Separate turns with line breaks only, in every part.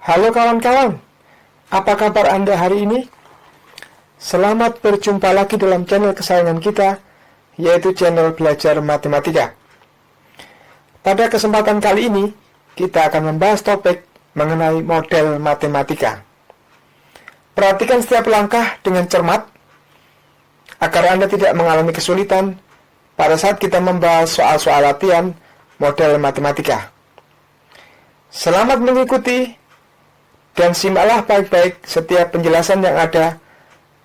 Halo kawan-kawan, apa kabar Anda hari ini? Selamat berjumpa lagi dalam channel kesayangan kita, yaitu channel Belajar Matematika. Pada kesempatan kali ini, kita akan membahas topik mengenai model matematika. Perhatikan setiap langkah dengan cermat, agar Anda tidak mengalami kesulitan pada saat kita membahas soal-soal latihan model matematika. Selamat mengikuti dan simaklah baik-baik setiap penjelasan yang ada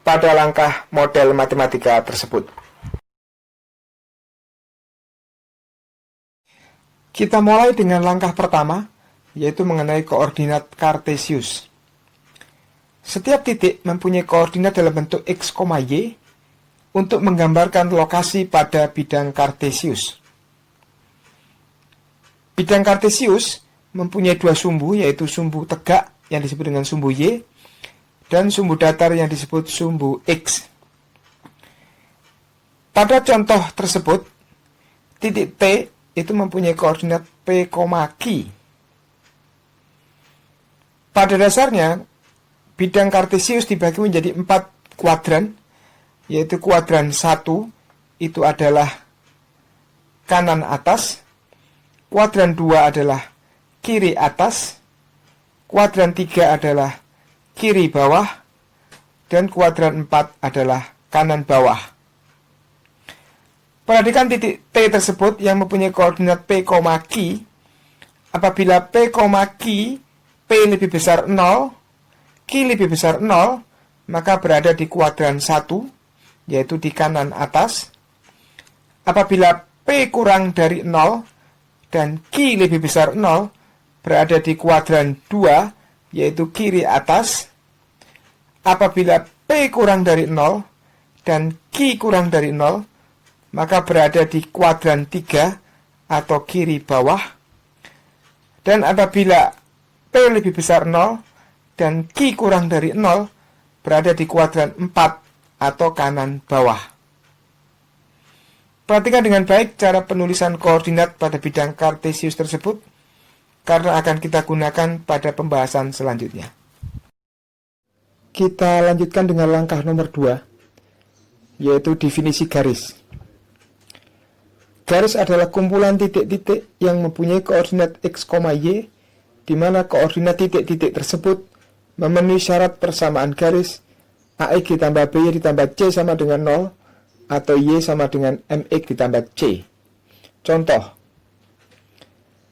pada langkah model matematika tersebut. Kita mulai dengan langkah pertama, yaitu mengenai koordinat Kartesius. Setiap titik mempunyai koordinat dalam bentuk x, y untuk menggambarkan lokasi pada bidang Kartesius. Bidang Kartesius mempunyai dua sumbu, yaitu sumbu tegak yang disebut dengan sumbu Y, dan sumbu datar yang disebut sumbu X. Pada contoh tersebut, titik T itu mempunyai koordinat P, Q. Pada dasarnya, bidang Kartesius dibagi menjadi 4 kuadran, yaitu kuadran 1 itu adalah kanan atas, kuadran 2 adalah kiri atas, kuadran 3 adalah kiri bawah, dan kuadran 4 adalah kanan bawah. Perhatikan titik T tersebut yang mempunyai koordinat P, Q. Apabila P, Q, P lebih besar 0, Q lebih besar 0, maka berada di kuadran 1, yaitu di kanan atas. Apabila P kurang dari 0 dan Q lebih besar 0, berada di kuadran 2, yaitu kiri atas. Apabila P kurang dari 0 dan Q kurang dari 0, maka berada di kuadran 3 atau kiri bawah. Dan apabila P lebih besar 0 dan Q kurang dari 0, berada di kuadran 4 atau kanan bawah. Perhatikan dengan baik cara penulisan koordinat pada bidang Kartesius tersebut, karena akan kita gunakan pada pembahasan selanjutnya. Kita lanjutkan dengan langkah nomor 2, yaitu definisi garis. Garis adalah kumpulan titik-titik yang mempunyai koordinat x, y, di mana koordinat titik-titik tersebut memenuhi syarat persamaan garis AX ditambah BY ditambah C sama dengan 0, atau Y sama dengan MX ditambah C. Contoh,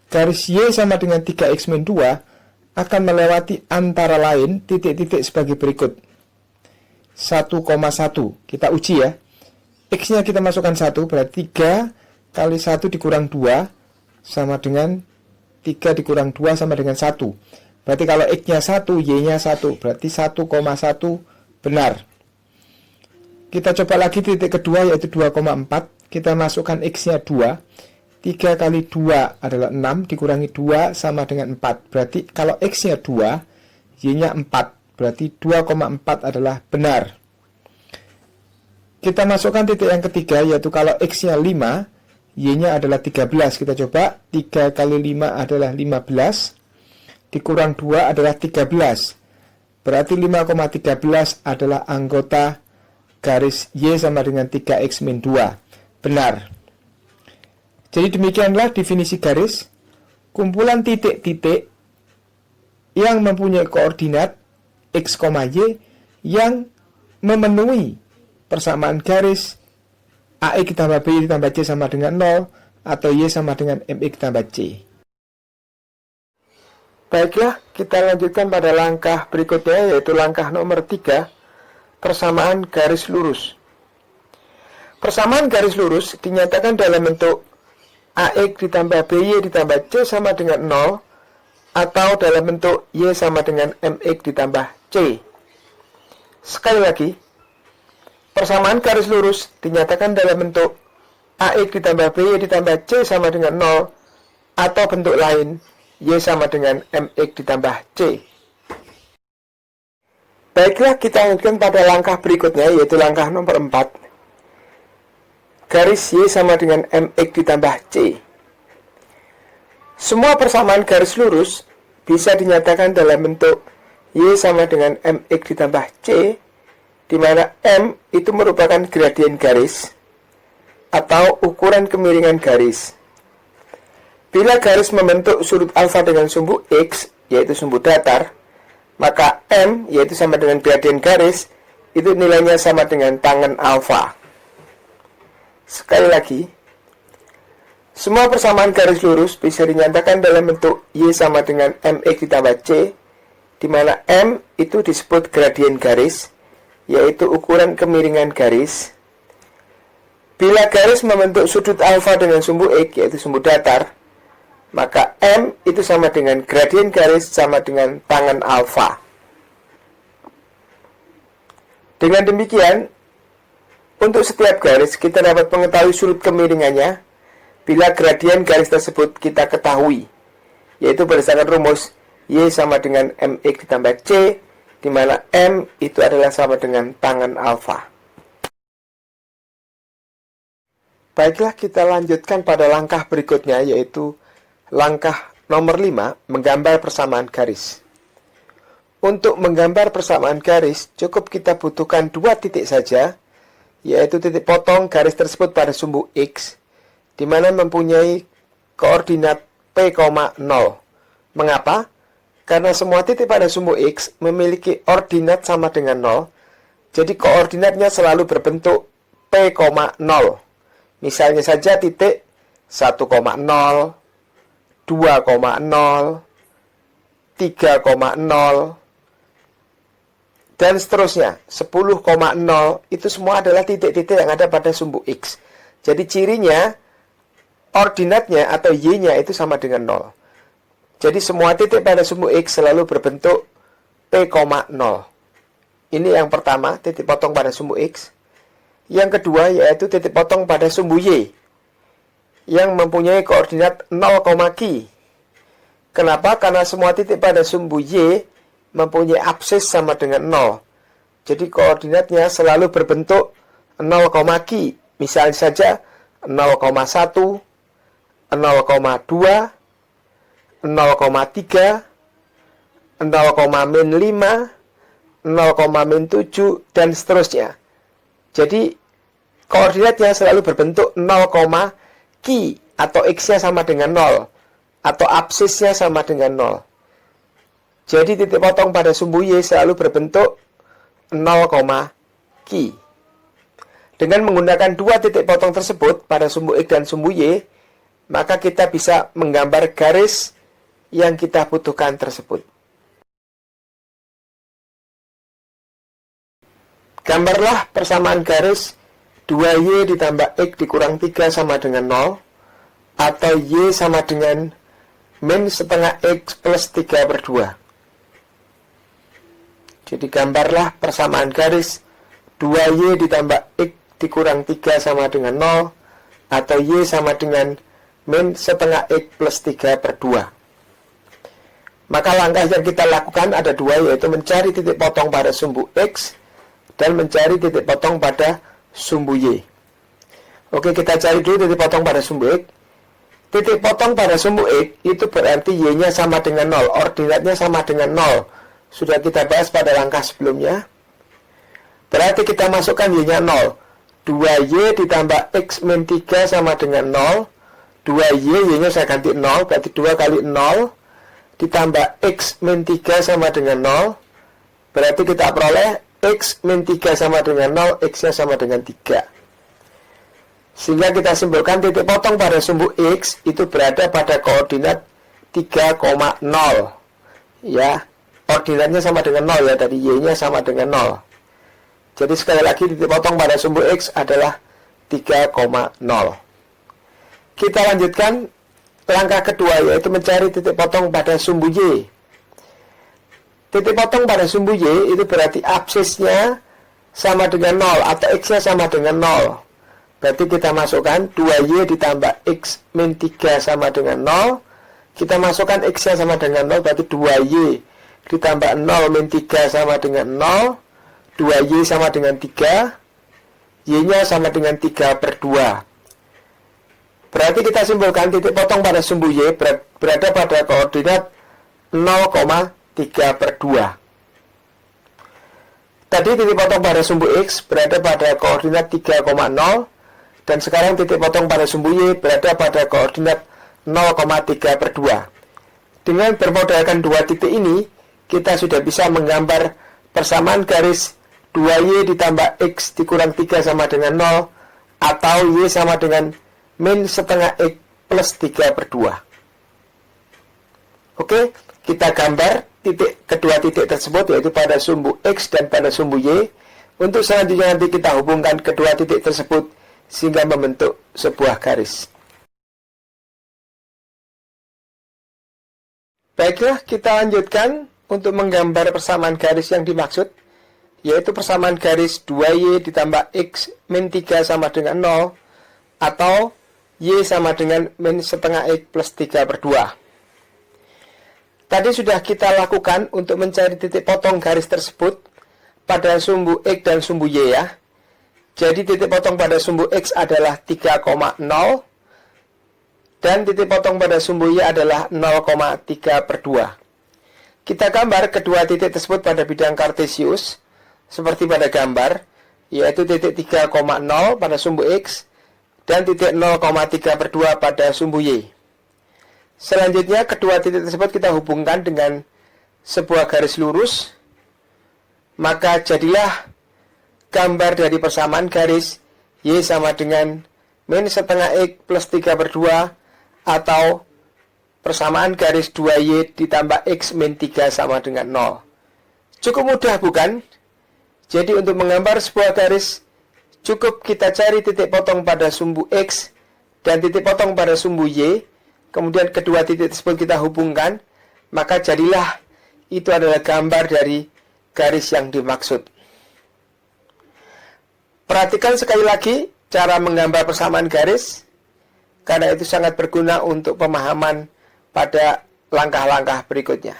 garis Y sama dengan 3x min 2 akan melewati antara lain titik-titik sebagai berikut. 1,1, kita uji ya. X-nya kita masukkan 1, berarti 3 kali 1 dikurang 2 sama dengan 3 dikurang 2 sama dengan 1. Berarti kalau X-nya 1, Y-nya 1, berarti 1,1 benar. Kita coba lagi titik kedua, yaitu 2,4. Kita masukkan X-nya 2. 3 kali 2 adalah 6, dikurangi 2 sama dengan 4. Berarti kalau X-nya 2, Y-nya 4. Berarti 2,4 adalah benar. Kita masukkan titik yang ketiga, yaitu kalau X-nya 5, Y-nya adalah 13. Kita coba, 3 kali 5 adalah 15. Dikurang 2 adalah 13. Berarti 5,13 adalah anggota garis Y sama dengan 3x min 2. Benar. Jadi demikianlah definisi garis, kumpulan titik-titik yang mempunyai koordinat x, y yang memenuhi persamaan garis AX ditambah BY ditambah C sama dengan 0, atau Y sama dengan MX ditambah C. Baiklah, kita lanjutkan pada langkah berikutnya, yaitu langkah nomor 3, persamaan garis lurus. Persamaan garis lurus dinyatakan dalam bentuk AX ditambah BY ditambah C sama dengan 0, atau dalam bentuk Y sama dengan MX ditambah C. Sekali lagi, persamaan garis lurus dinyatakan dalam bentuk AX ditambah BY ditambah C sama dengan 0, atau bentuk lain Y sama dengan MX ditambah C. Baiklah, kita lanjutkan pada langkah berikutnya, yaitu langkah nomor 4. Garis Y sama dengan MX ditambah C. Semua persamaan garis lurus bisa dinyatakan dalam bentuk Y sama dengan MX ditambah C, di mana M itu merupakan gradien garis atau ukuran kemiringan garis. Bila garis membentuk sudut alfa dengan sumbu X, yaitu sumbu datar, maka M, yaitu sama dengan gradien garis, itu nilainya sama dengan tangen alfa. Sekali lagi, semua persamaan garis lurus bisa dinyatakan dalam bentuk Y sama dengan MX ditambah C, di mana M itu disebut gradien garis, yaitu ukuran kemiringan garis. Bila garis membentuk sudut alfa dengan sumbu X, yaitu sumbu datar, maka M itu sama dengan gradien garis sama dengan tangen alfa. Dengan demikian, untuk setiap garis kita dapat mengetahui sudut kemiringannya bila gradien garis tersebut kita ketahui, yaitu berdasarkan rumus Y sama dengan MX ditambah C, di mana M itu adalah sama dengan tangen alfa. Baiklah, kita lanjutkan pada langkah berikutnya, yaitu langkah nomor 5, menggambar persamaan garis. Untuk menggambar persamaan garis, cukup kita butuhkan 2 titik saja, yaitu titik potong garis tersebut pada sumbu X, di mana mempunyai koordinat P, 0. Mengapa? Karena semua titik pada sumbu X memiliki ordinat sama dengan 0, jadi koordinatnya selalu berbentuk P, 0. Misalnya saja titik 1,0, 2,0, 3,0, dan seterusnya. 10,0 itu semua adalah titik-titik yang ada pada sumbu X. Jadi cirinya, ordinatnya atau Y-nya itu sama dengan 0. Jadi semua titik pada sumbu X selalu berbentuk P, 0. Ini yang pertama, titik potong pada sumbu X. Yang kedua yaitu titik potong pada sumbu Y, yang mempunyai koordinat 0, Ki. Kenapa? Karena semua titik pada sumbu Y mempunyai absis sama dengan 0. Jadi koordinatnya selalu berbentuk 0, Ki. Misalnya saja 0,1, 0,2, 0,3, 0,-5, 0,-7, dan seterusnya. Jadi koordinatnya selalu berbentuk 0, Ki, atau X-nya sama dengan 0, atau absisnya sama dengan 0. Jadi titik potong pada sumbu Y selalu berbentuk 0, Ki. Dengan menggunakan 2 titik potong tersebut pada sumbu X dan sumbu Y, maka kita bisa menggambar garis yang kita butuhkan tersebut. Gambarlah persamaan garis 2Y ditambah X dikurang 3 sama dengan 0, atau Y sama dengan min setengah X plus 3/2. Jadi gambarlah persamaan garis 2Y ditambah X dikurang 3 sama dengan 0, atau Y sama dengan min setengah X plus 3/2. Maka langkah yang kita lakukan ada 2, yaitu mencari titik potong pada sumbu X dan mencari titik potong pada sumbu Y. Oke, kita cari dulu titik potong pada sumbu X. Titik potong pada sumbu X itu berarti Y-nya sama dengan 0, ordinatnya sama dengan 0. Sudah kita bahas pada langkah sebelumnya. Berarti kita masukkan Y-nya 0. 2Y ditambah X min 3 sama dengan 0. 2Y, Y-nya saya ganti 0, berarti 2 kali 0. Ditambah X min 3 sama dengan 0. Berarti kita peroleh X min 3 sama dengan 0, X-nya sama dengan 3. Sehingga kita simpulkan titik potong pada sumbu X itu berada pada koordinat 3,0. Ya, ordinatnya sama dengan 0 ya, tadi Y-nya sama dengan 0. Jadi sekali lagi titik potong pada sumbu X adalah 3,0. Kita lanjutkan langkah kedua, yaitu mencari titik potong pada sumbu Y. Titik potong pada sumbu Y itu berarti absisnya sama dengan 0 atau X-nya sama dengan 0. Berarti kita masukkan 2Y ditambah X min 3 sama dengan 0. Kita masukkan X-nya sama dengan 0, berarti 2Y ditambah 0 min 3 sama dengan 0. 2Y sama dengan 3. Y-nya sama dengan 3/2. Berarti kita simpulkan titik potong pada sumbu Y berada pada koordinat 0,3/2. Tadi titik potong pada sumbu X berada pada koordinat 3,0, dan sekarang titik potong pada sumbu Y berada pada koordinat 0,3/2. Dengan bermodalkan dua titik ini, kita sudah bisa menggambar persamaan garis 2Y ditambah X dikurang 3 sama dengan 0, atau Y sama dengan min setengah X plus 3/2. Oke, kita gambar kedua titik tersebut, yaitu pada sumbu X dan pada sumbu Y. Untuk selanjutnya nanti kita hubungkan kedua titik tersebut sehingga membentuk sebuah garis. Baiklah, kita lanjutkan untuk menggambar persamaan garis yang dimaksud, yaitu persamaan garis 2Y ditambah X min 3 sama dengan 0, atau Y sama dengan min setengah X plus 3/2. Tadi sudah kita lakukan untuk mencari titik potong garis tersebut pada sumbu X dan sumbu Y ya. Jadi titik potong pada sumbu X adalah 3,0 dan titik potong pada sumbu Y adalah 0,3/2. Kita gambar kedua titik tersebut pada bidang kartesius seperti pada gambar, yaitu titik 3,0 pada sumbu X dan titik 0,3/2 pada sumbu Y. Selanjutnya kedua titik tersebut kita hubungkan dengan sebuah garis lurus, maka jadilah gambar dari persamaan garis Y sama dengan min setengah X plus 3/2, atau persamaan garis 2Y ditambah X min 3 sama dengan 0. Cukup mudah bukan? Jadi untuk menggambar sebuah garis, cukup kita cari titik potong pada sumbu X dan titik potong pada sumbu Y, kemudian kedua titik tersebut kita hubungkan, maka jadilah itu adalah gambar dari garis yang dimaksud. Perhatikan sekali lagi cara menggambar persamaan garis, karena itu sangat berguna untuk pemahaman pada langkah-langkah berikutnya.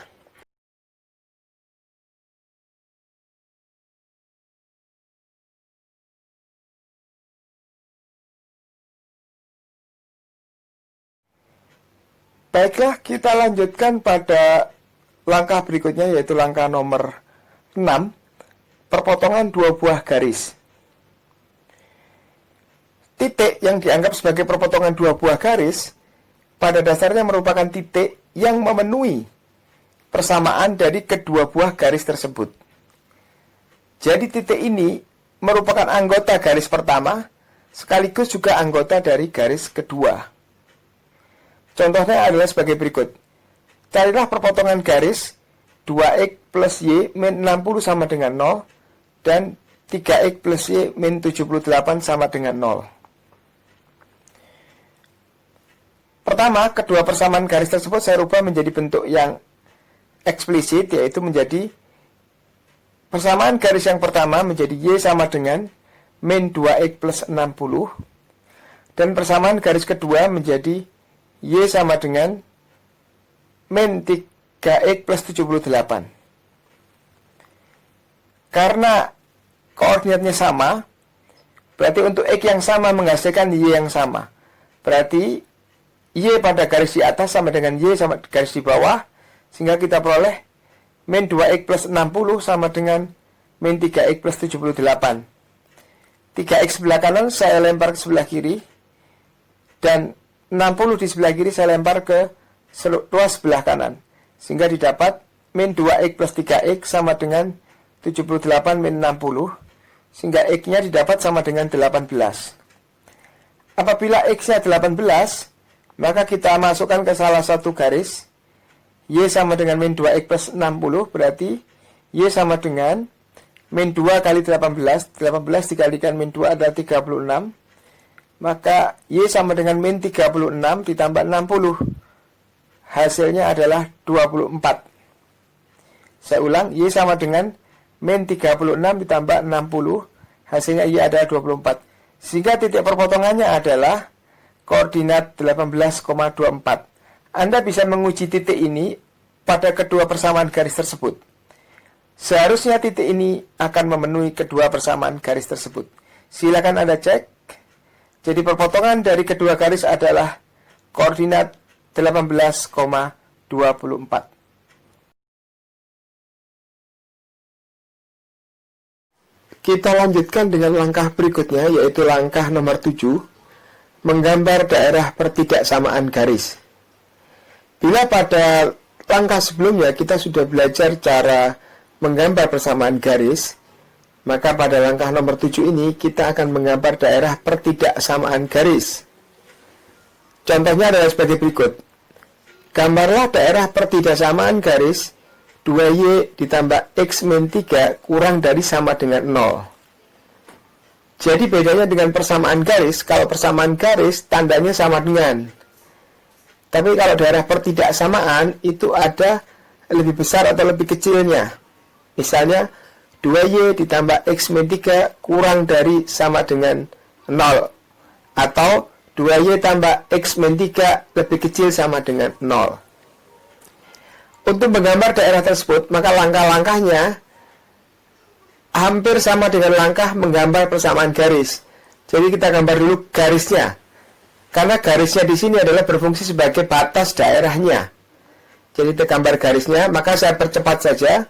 Baiklah, kita lanjutkan pada langkah berikutnya, yaitu langkah nomor 6, perpotongan dua buah garis. Titik yang dianggap sebagai perpotongan dua buah garis pada dasarnya merupakan titik yang memenuhi persamaan dari kedua buah garis tersebut. Jadi titik ini merupakan anggota garis pertama sekaligus juga anggota dari garis kedua. Contohnya adalah sebagai berikut. Carilah perpotongan garis 2X plus Y min 60 sama dengan 0 dan 3X plus Y min 78 sama dengan 0. Pertama, kedua persamaan garis tersebut saya rubah menjadi bentuk yang eksplisit, yaitu menjadi persamaan garis yang pertama menjadi Y sama dengan min 2X plus 60, dan persamaan garis kedua menjadi Y sama dengan min 3X plus 78. Karena koordinatnya sama, berarti untuk X yang sama menghasilkan Y yang sama. Berarti Y pada garis di atas sama dengan Y sama garis di bawah, sehingga kita peroleh min 2X plus 60 sama dengan min 3X plus 78. 3X sebelah kanan saya lempar ke sebelah kiri, dan 60 di sebelah kiri saya lempar ke luas sebelah kanan, sehingga didapat min 2X plus 3X sama dengan 78 min 60, sehingga X-nya didapat sama dengan 18. Apabila X-nya 18, maka kita masukkan ke salah satu garis. Y sama dengan min 2X plus 60, berarti Y sama dengan min 2 kali 18. 18 dikalikan min 2 adalah 36. Maka Y sama dengan min 36 ditambah 60. Hasilnya adalah 24. Saya ulang, Y sama dengan min 36 ditambah 60. Hasilnya Y adalah 24. Sehingga titik perpotongannya adalah koordinat 18,24. Anda bisa menguji titik ini pada kedua persamaan garis tersebut. Seharusnya titik ini akan memenuhi kedua persamaan garis tersebut. Silakan Anda cek. Jadi perpotongan dari kedua garis adalah koordinat 18,24. Kita lanjutkan dengan langkah berikutnya, yaitu langkah nomor 7, menggambar daerah pertidaksamaan garis. Bila pada langkah sebelumnya kita sudah belajar cara menggambar persamaan garis, maka pada langkah nomor 7 ini kita akan menggambar daerah pertidaksamaan garis. Contohnya adalah sebagai berikut. Gambarlah daerah pertidaksamaan garis 2Y ditambah X min 3 kurang dari sama dengan 0. Jadi bedanya dengan persamaan garis, kalau persamaan garis tandanya sama dengan. Tapi kalau daerah pertidaksamaan itu ada lebih besar atau lebih kecilnya. Misalnya 2Y ditambah X min 3 kurang dari sama dengan 0. Atau 2Y tambah X min 3 lebih kecil sama dengan 0. Untuk menggambar daerah tersebut, maka langkah-langkahnya hampir sama dengan langkah menggambar persamaan garis. Jadi kita gambar dulu garisnya. Karena garisnya di sini adalah berfungsi sebagai batas daerahnya. Jadi kita gambar garisnya, maka saya percepat saja.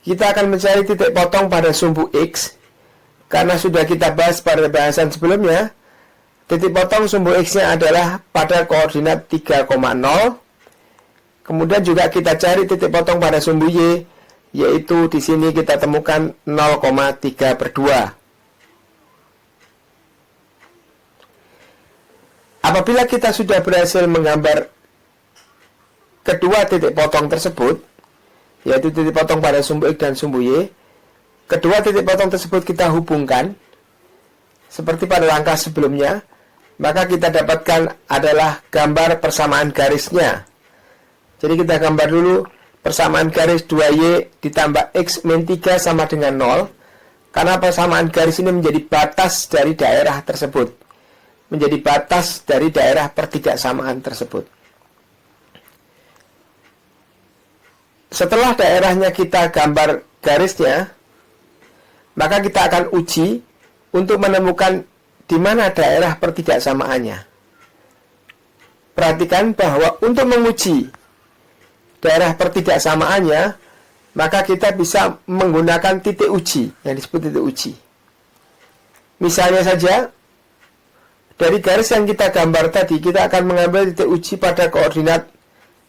Kita akan mencari titik potong pada sumbu X. Karena sudah kita bahas pada bahasan sebelumnya, titik potong sumbu X-nya adalah pada koordinat 3,0. Kemudian juga kita cari titik potong pada sumbu Y, yaitu di sini kita temukan 0,3/2. Apabila kita sudah berhasil menggambar kedua titik potong tersebut, yaitu titik potong pada sumbu X dan sumbu Y, kedua titik potong tersebut kita hubungkan seperti pada langkah sebelumnya, maka kita dapatkan adalah gambar persamaan garisnya. Jadi kita gambar dulu persamaan garis 2Y ditambah X min 3 sama dengan 0. Karena persamaan garis ini menjadi batas dari daerah tersebut. Menjadi batas dari daerah pertidaksamaan tersebut. Setelah daerahnya kita gambar garisnya, maka kita akan uji untuk menemukan di mana daerah pertidaksamaannya. Perhatikan bahwa untuk menguji daerah pertidaksamaannya, maka kita bisa menggunakan titik uji, yang disebut titik uji. Misalnya saja, dari garis yang kita gambar tadi, kita akan mengambil titik uji pada koordinat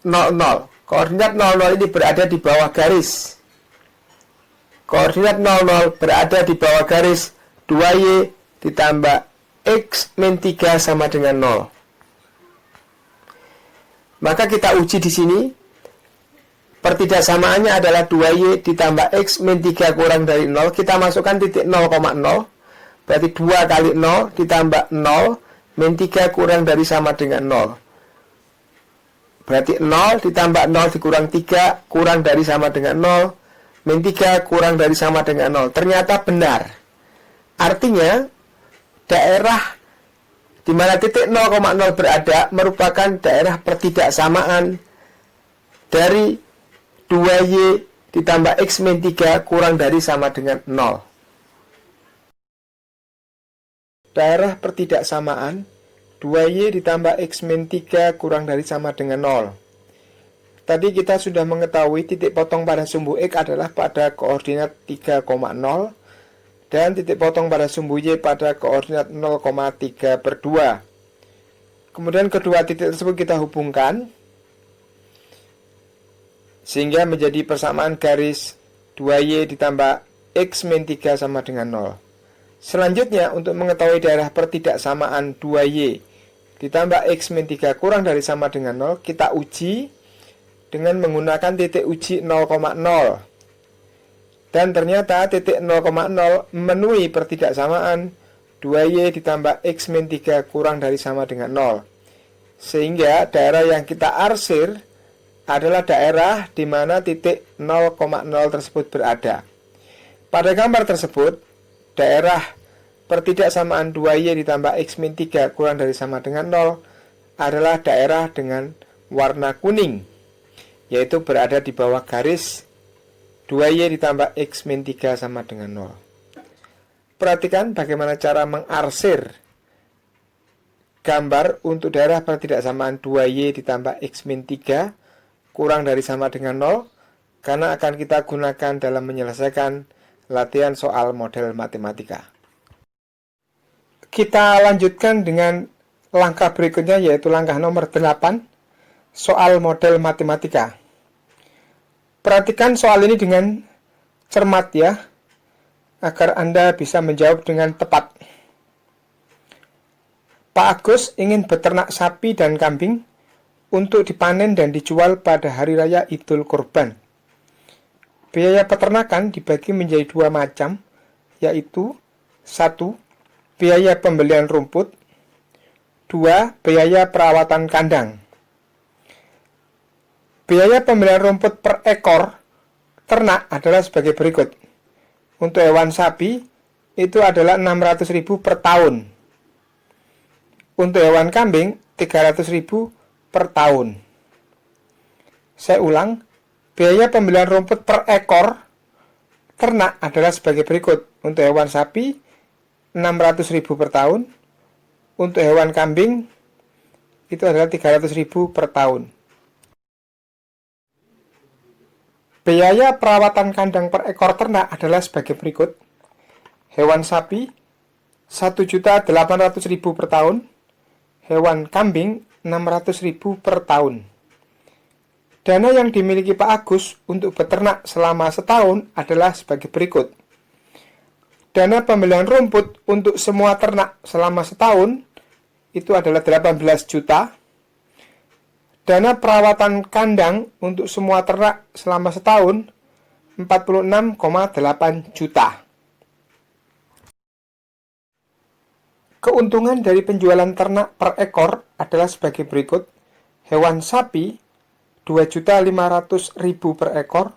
00. Koordinat 00 ini berada di bawah garis. Koordinat 00 berada di bawah garis 2Y ditambah X min 3 sama dengan 0. Maka kita uji di sini. Pertidaksamaannya adalah 2Y ditambah X min 3 kurang dari 0. Kita masukkan titik 0,0. Berarti 2 kali 0 ditambah 0 min 3 kurang dari sama dengan 0. Berarti 0 ditambah 0 dikurang 3 kurang dari sama dengan 0. Min 3 kurang dari sama dengan 0. Ternyata benar. Artinya, daerah di mana titik 0,0 berada merupakan daerah pertidaksamaan dari 2Y ditambah X min 3 kurang dari sama dengan 0. Daerah pertidaksamaan 2Y ditambah X min 3 kurang dari sama dengan 0. Tadi kita sudah mengetahui titik potong pada sumbu X adalah pada koordinat 3,0 dan titik potong pada sumbu Y pada koordinat 0,3/2. Kemudian kedua titik tersebut kita hubungkan sehingga menjadi persamaan garis 2Y ditambah X min 3 sama dengan 0. Selanjutnya, untuk mengetahui daerah pertidaksamaan 2Y ditambah X min 3 kurang dari sama dengan 0, kita uji dengan menggunakan titik uji 0,0. Dan ternyata titik 0,0 memenuhi pertidaksamaan 2Y ditambah X min 3 kurang dari sama dengan 0. Sehingga daerah yang kita arsir adalah daerah di mana titik 0,0 tersebut berada. Pada gambar tersebut, daerah pertidaksamaan 2Y ditambah X min 3 kurang dari sama dengan 0 adalah daerah dengan warna kuning, yaitu berada di bawah garis 2Y ditambah X min 3 sama dengan 0. Perhatikan bagaimana cara mengarsir gambar untuk daerah pertidaksamaan 2Y ditambah X min 3 kurang dari sama dengan 0, karena akan kita gunakan dalam menyelesaikan latihan soal model matematika. Kita lanjutkan dengan langkah berikutnya, yaitu langkah nomor 8, soal model matematika. Perhatikan soal ini dengan cermat ya, agar Anda bisa menjawab dengan tepat. Pak Agus ingin beternak sapi dan kambing untuk dipanen dan dijual pada hari raya Idul Kurban. Biaya peternakan dibagi menjadi 2 macam, yaitu 1. Biaya pembelian rumput, 2. Biaya perawatan kandang. Biaya pembelian rumput per ekor ternak adalah sebagai berikut. Untuk hewan sapi, itu adalah 600.000 per tahun. Untuk hewan kambing, 300.000 per tahun. Saya ulang, biaya pembelian rumput per ekor ternak adalah sebagai berikut. Untuk hewan sapi, 600.000 per tahun. Untuk hewan kambing, itu adalah 300.000 per tahun. Biaya perawatan kandang per ekor ternak adalah sebagai berikut. Hewan sapi, 1.800.000 per tahun. Hewan kambing, 600.000 per tahun. Dana yang dimiliki Pak Agus untuk beternak selama setahun adalah sebagai berikut. Dana pembelian rumput untuk semua ternak selama setahun itu adalah 18 juta. Dana perawatan kandang untuk semua ternak selama setahun 46,8 juta. Keuntungan dari penjualan ternak per ekor adalah sebagai berikut. Hewan sapi 2.500.000 per ekor,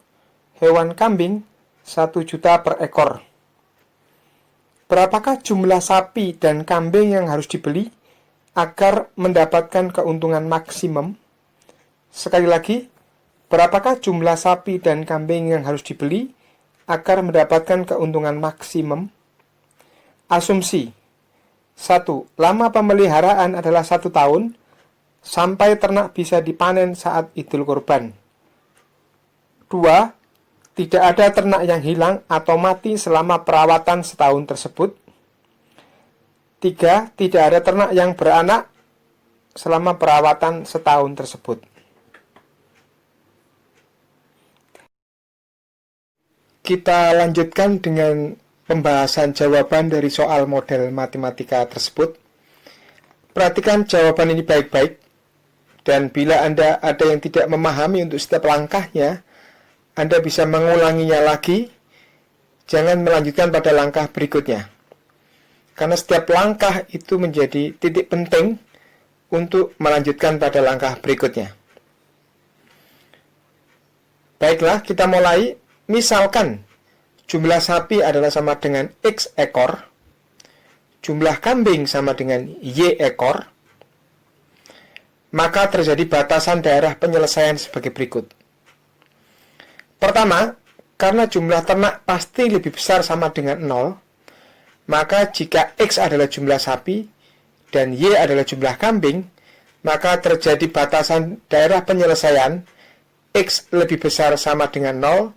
hewan kambing 1 juta per ekor. Berapakah jumlah sapi dan kambing yang harus dibeli agar mendapatkan keuntungan maksimum? Sekali lagi, berapakah jumlah sapi dan kambing yang harus dibeli agar mendapatkan keuntungan maksimum? Asumsi 1. Lama pemeliharaan adalah 1 tahun sampai ternak bisa dipanen saat Idul Kurban. 2. Tidak ada ternak yang hilang atau mati selama perawatan setahun tersebut. 3. Tidak ada ternak yang beranak selama perawatan setahun tersebut. Kita lanjutkan dengan pembahasan jawaban dari soal model matematika tersebut. Perhatikan jawaban ini baik-baik. Dan bila Anda ada yang tidak memahami untuk setiap langkahnya, Anda bisa mengulanginya lagi. Jangan melanjutkan pada langkah berikutnya. Karena setiap langkah itu menjadi titik penting untuk melanjutkan pada langkah berikutnya. Baiklah, kita mulai. Misalkan jumlah sapi adalah sama dengan X ekor, jumlah kambing sama dengan Y ekor, maka terjadi batasan daerah penyelesaian sebagai berikut. Pertama, karena jumlah ternak pasti lebih besar sama dengan 0, maka jika X adalah jumlah sapi dan Y adalah jumlah kambing, maka terjadi batasan daerah penyelesaian X lebih besar sama dengan 0,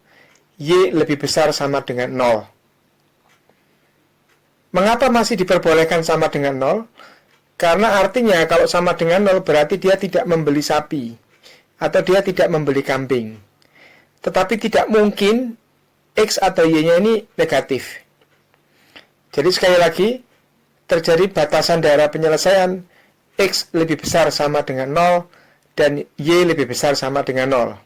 Y lebih besar sama dengan 0. Mengapa masih diperbolehkan sama dengan 0? Karena artinya kalau sama dengan 0 berarti dia tidak membeli sapi atau dia tidak membeli kambing. Tetapi tidak mungkin X atau Y-nya ini negatif. Jadi sekali lagi, terjadi batasan daerah penyelesaian X lebih besar sama dengan 0 dan Y lebih besar sama dengan 0.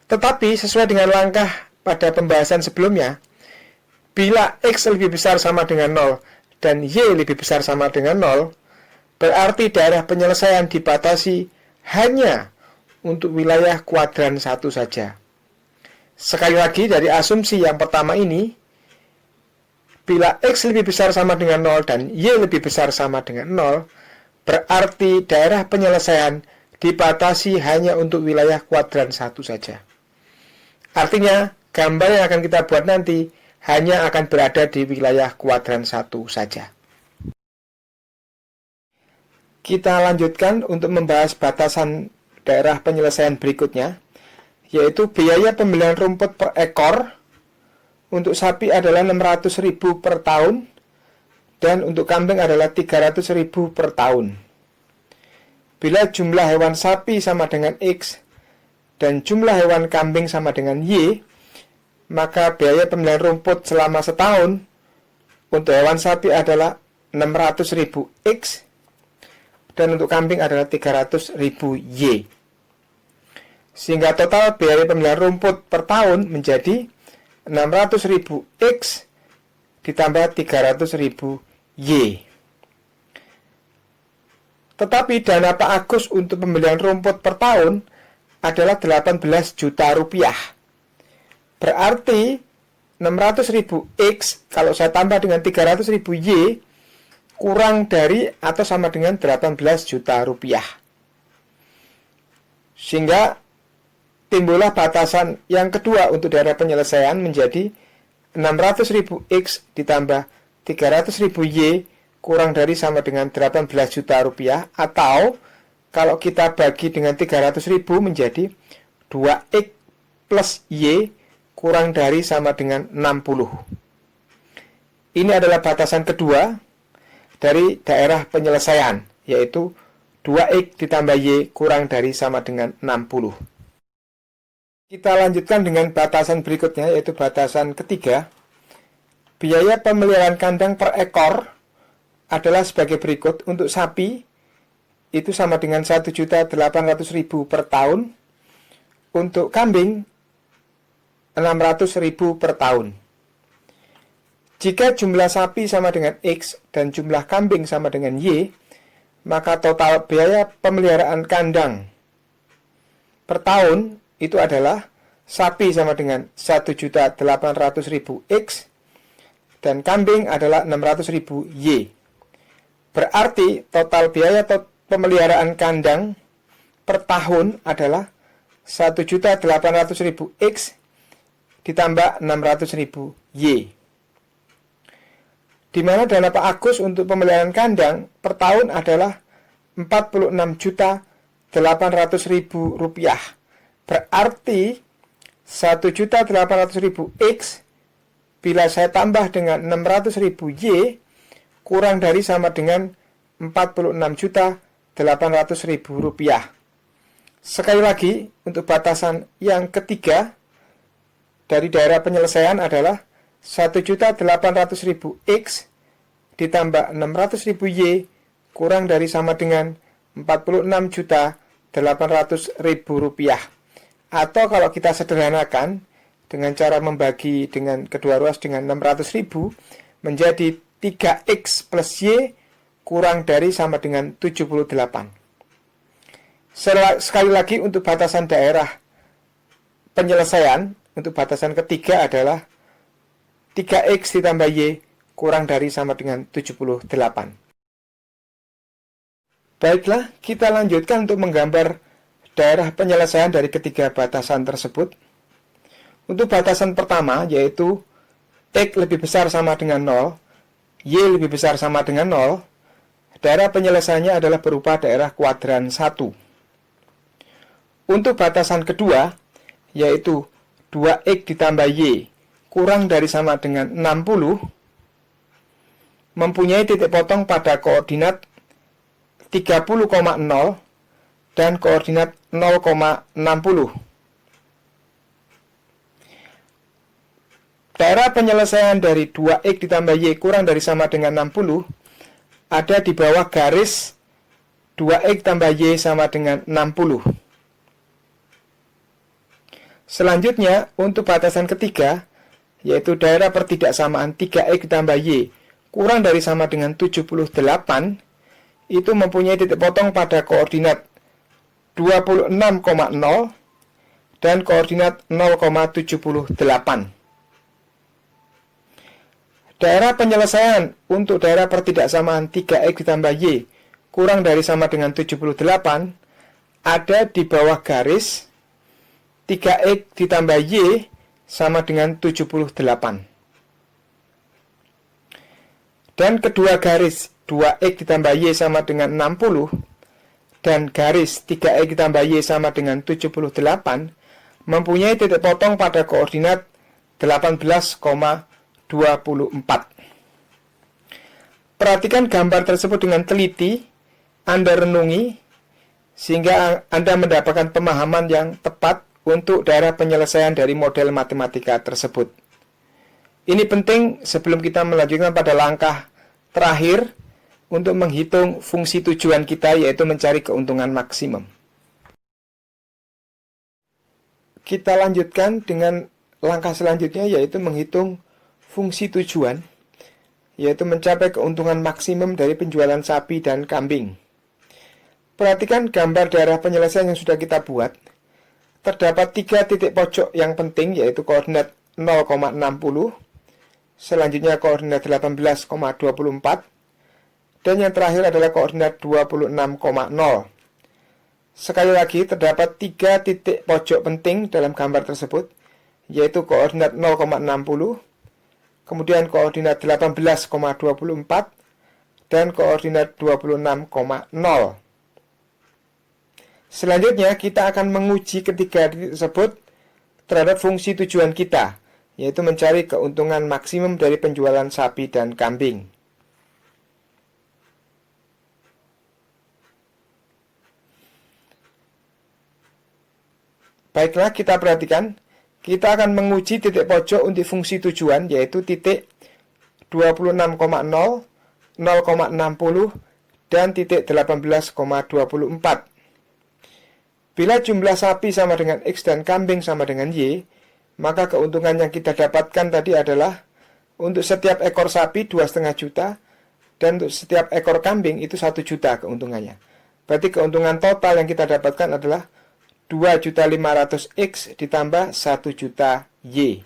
Tetapi sesuai dengan langkah pada pembahasan sebelumnya, bila X lebih besar sama dengan 0 dan Y lebih besar sama dengan 0, berarti daerah penyelesaian dibatasi hanya untuk wilayah kuadran 1 saja. Sekali lagi, dari asumsi yang pertama ini, bila X lebih besar sama dengan 0 dan Y lebih besar sama dengan 0, berarti daerah penyelesaian dibatasi hanya untuk wilayah kuadran 1 saja. Artinya, gambar yang akan kita buat nanti hanya akan berada di wilayah kuadran 1 saja. Kita lanjutkan untuk membahas batasan daerah penyelesaian berikutnya, yaitu biaya pembelian rumput per ekor untuk sapi adalah 600.000 per tahun, dan untuk kambing adalah 300.000 per tahun. Bila jumlah hewan sapi sama dengan X dan jumlah hewan kambing sama dengan Y, maka biaya pemeliharaan rumput selama setahun untuk hewan sapi adalah 600.000 X dan untuk kambing adalah 300.000 Y. Sehingga total biaya pemeliharaan rumput per tahun menjadi 600.000 X ditambah 300.000 Y. Tetapi dana Pak Agus untuk pembelian rumput per tahun adalah 18 juta rupiah. Berarti 600.000 X kalau saya tambah dengan 300.000 Y kurang dari atau sama dengan 18 juta rupiah. Sehingga timbullah batasan yang kedua untuk daerah penyelesaian menjadi 600.000 X ditambah 300.000 Y kurang dari sama dengan 18 juta rupiah, atau kalau kita bagi dengan 300.000 menjadi 2X plus Y kurang dari sama dengan 60. Ini adalah batasan kedua dari daerah penyelesaian, yaitu 2X ditambah Y kurang dari sama dengan 60. Kita lanjutkan dengan batasan berikutnya, yaitu batasan ketiga. Biaya pemeliharaan kandang per ekor adalah sebagai berikut. Untuk sapi itu sama dengan 1.800.000 per tahun. Untuk kambing 600.000 per tahun. Jika jumlah sapi sama dengan X dan jumlah kambing sama dengan Y, maka total biaya pemeliharaan kandang per tahun itu adalah sapi sama dengan 1.800.000 X dan kambing adalah 600.000 Y. Berarti total biaya pemeliharaan kandang per tahun adalah 1.800.000 X ditambah 600.000 Y. Di mana dana Pak Agus untuk pemeliharaan kandang per tahun adalah 46.800.000 rupiah. Berarti 1.800.000 X bila saya tambah dengan 600.000 Y kurang dari sama dengan 46.800.000 rupiah. Sekali lagi, untuk batasan yang ketiga dari daerah penyelesaian adalah 1.800.000 X ditambah 600.000 Y kurang dari sama dengan 46.800.000 rupiah. Atau kalau kita sederhanakan dengan cara membagi dengan kedua ruas dengan 600.000 menjadi 3X plus Y kurang dari sama dengan 78. Sekali lagi, untuk batasan daerah penyelesaian, untuk batasan ketiga adalah 3X ditambah Y kurang dari sama dengan 78. Baiklah, kita lanjutkan untuk menggambar daerah penyelesaian dari ketiga batasan tersebut. Untuk batasan pertama, yaitu X lebih besar sama dengan 0, Y lebih besar sama dengan 0, daerah penyelesaiannya adalah berupa daerah kuadran 1. Untuk batasan kedua, yaitu 2X ditambah Y kurang dari sama dengan 60, mempunyai titik potong pada koordinat 30,0 dan koordinat 0,60. Daerah penyelesaian dari 2X ditambah Y kurang dari sama dengan 60 ada di bawah garis 2X tambah Y sama dengan 60. Selanjutnya, untuk batasan ketiga, yaitu daerah pertidaksamaan 3X ditambah Y kurang dari sama dengan 78, itu mempunyai titik potong pada koordinat 26,0 dan koordinat 0,78. Daerah penyelesaian untuk daerah pertidaksamaan 3X ditambah Y kurang dari sama dengan 78 ada di bawah garis 3X ditambah Y sama dengan 78. Dan kedua garis 2X ditambah Y sama dengan 60 dan garis 3X ditambah Y sama dengan 78 mempunyai titik potong pada koordinat 18,24. Perhatikan gambar tersebut dengan teliti, Anda renungi, sehingga Anda mendapatkan pemahaman yang tepat untuk daerah penyelesaian dari model matematika tersebut. Ini penting sebelum kita melanjutkan pada langkah terakhir untuk menghitung fungsi tujuan kita, yaitu mencari keuntungan maksimum. Kita lanjutkan dengan langkah selanjutnya, yaitu menghitung fungsi tujuan, yaitu mencapai keuntungan maksimum dari penjualan sapi dan kambing. Perhatikan gambar daerah penyelesaian yang sudah kita buat. Terdapat 3 titik pojok yang penting, yaitu koordinat 0,60, selanjutnya koordinat 18,24, dan yang terakhir adalah koordinat 26,0. Sekali lagi, terdapat 3 titik pojok penting dalam gambar tersebut, yaitu koordinat 0,60, kemudian koordinat 18,24, dan koordinat 26,0. Selanjutnya, kita akan menguji ketiga titik tersebut terhadap fungsi tujuan kita, yaitu mencari keuntungan maksimum dari penjualan sapi dan kambing. Baiklah, kita perhatikan. Kita akan menguji titik pojok untuk fungsi tujuan, yaitu titik 26,0, 0,60, dan titik 18,24. Bila jumlah sapi sama dengan X dan kambing sama dengan Y, maka keuntungan yang kita dapatkan tadi adalah untuk setiap ekor sapi 2,5 juta, dan untuk setiap ekor kambing itu 1 juta keuntungannya. Berarti keuntungan total yang kita dapatkan adalah 2.500.000 X ditambah 1 juta Y.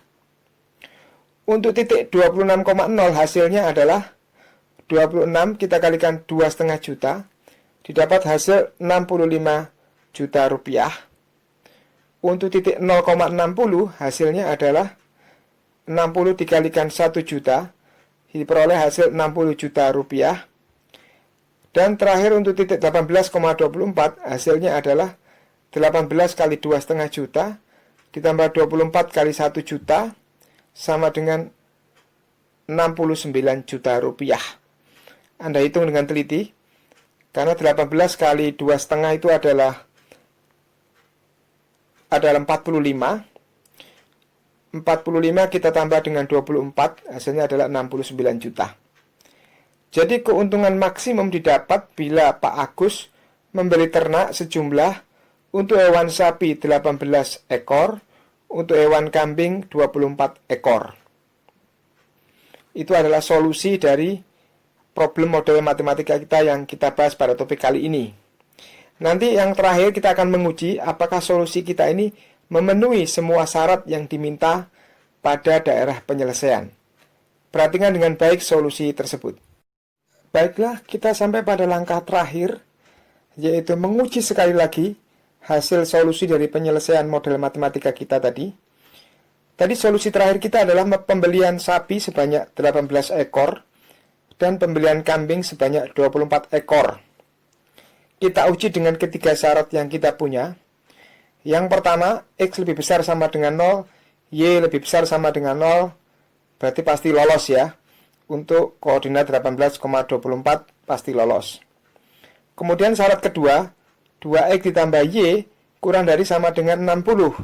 Untuk titik 26,0 hasilnya adalah 26 kita kalikan 2,5 juta, didapat hasil 65 juta rupiah. Untuk titik 0,60 hasilnya adalah 60 dikalikan 1 juta, diperoleh hasil 60 juta rupiah. Dan terakhir untuk titik 18,24 hasilnya adalah 18 kali 2,5 juta ditambah 24 kali 1 juta sama dengan 69 juta rupiah. Anda hitung dengan teliti, karena 18 kali 2,5 itu adalah 45. 45 kita tambah dengan 24, hasilnya adalah 69 juta. Jadi keuntungan maksimum didapat bila Pak Agus membeli ternak sejumlah untuk hewan sapi 18 ekor, untuk hewan kambing 24 ekor. Itu adalah solusi dari problem model matematika kita yang kita bahas pada topik kali ini. Nanti yang terakhir kita akan menguji apakah solusi kita ini memenuhi semua syarat yang diminta pada daerah penyelesaian. Perhatikan dengan baik solusi tersebut. Baiklah, kita sampai pada langkah terakhir, yaitu menguji sekali lagi hasil solusi dari penyelesaian model matematika kita tadi. Tadi solusi terakhir kita adalah pembelian sapi sebanyak 18 ekor dan pembelian kambing sebanyak 24 ekor. Kita uji dengan ketiga syarat yang kita punya. Yang pertama, X lebih besar sama dengan 0, Y lebih besar sama dengan 0, berarti pasti lolos ya. Untuk koordinat 18,24 pasti lolos. Kemudian syarat kedua, 2X ditambah Y kurang dari sama dengan 60.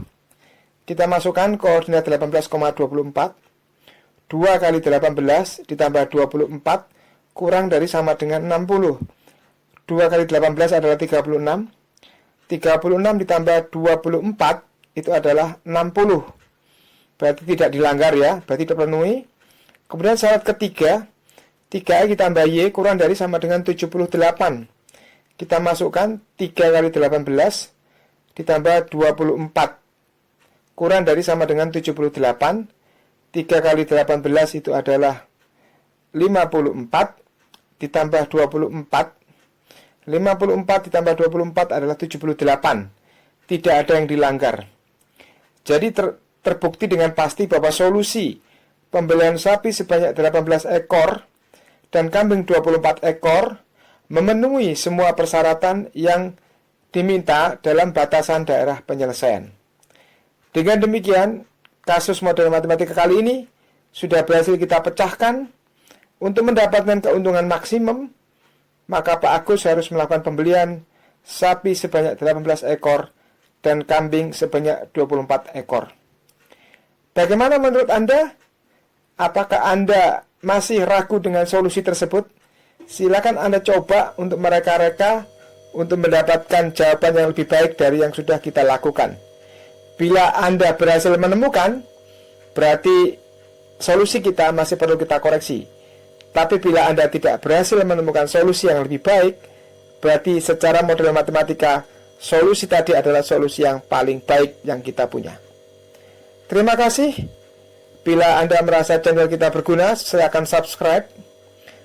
Kita masukkan koordinat 18,24. 2 kali 18 ditambah 24 kurang dari sama dengan 60. 2 kali 18 adalah 36. 36 ditambah 24 itu adalah 60. Berarti tidak dilanggar ya, berarti terpenuhi. Kemudian syarat ketiga, 3X ditambah Y kurang dari sama dengan 78. Kita masukkan 3 kali 18 ditambah 24 kurang dari sama dengan 78. 3 kali 18 itu adalah 54 ditambah 24. 54 ditambah 24 adalah 78. Tidak ada yang dilanggar. Jadi terbukti dengan pasti bahwa solusi pembelian sapi sebanyak 18 ekor dan kambing 24 ekor memenuhi semua persyaratan yang diminta dalam batasan daerah penyelesaian. Dengan demikian, kasus model matematika kali ini sudah berhasil kita pecahkan. Untuk mendapatkan keuntungan maksimum, maka Pak Agus harus melakukan pembelian sapi sebanyak 18 ekor dan kambing sebanyak 24 ekor. Bagaimana menurut Anda? Apakah Anda masih ragu dengan solusi tersebut? Silakan Anda coba untuk mereka-reka untuk mendapatkan jawaban yang lebih baik dari yang sudah kita lakukan. Bila Anda berhasil menemukan, berarti solusi kita masih perlu kita koreksi. Tapi bila Anda tidak berhasil menemukan solusi yang lebih baik, berarti secara model matematika, solusi tadi adalah solusi yang paling baik yang kita punya. Terima kasih. Bila Anda merasa channel kita berguna, silakan subscribe.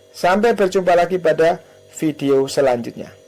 Sampai berjumpa lagi pada video selanjutnya.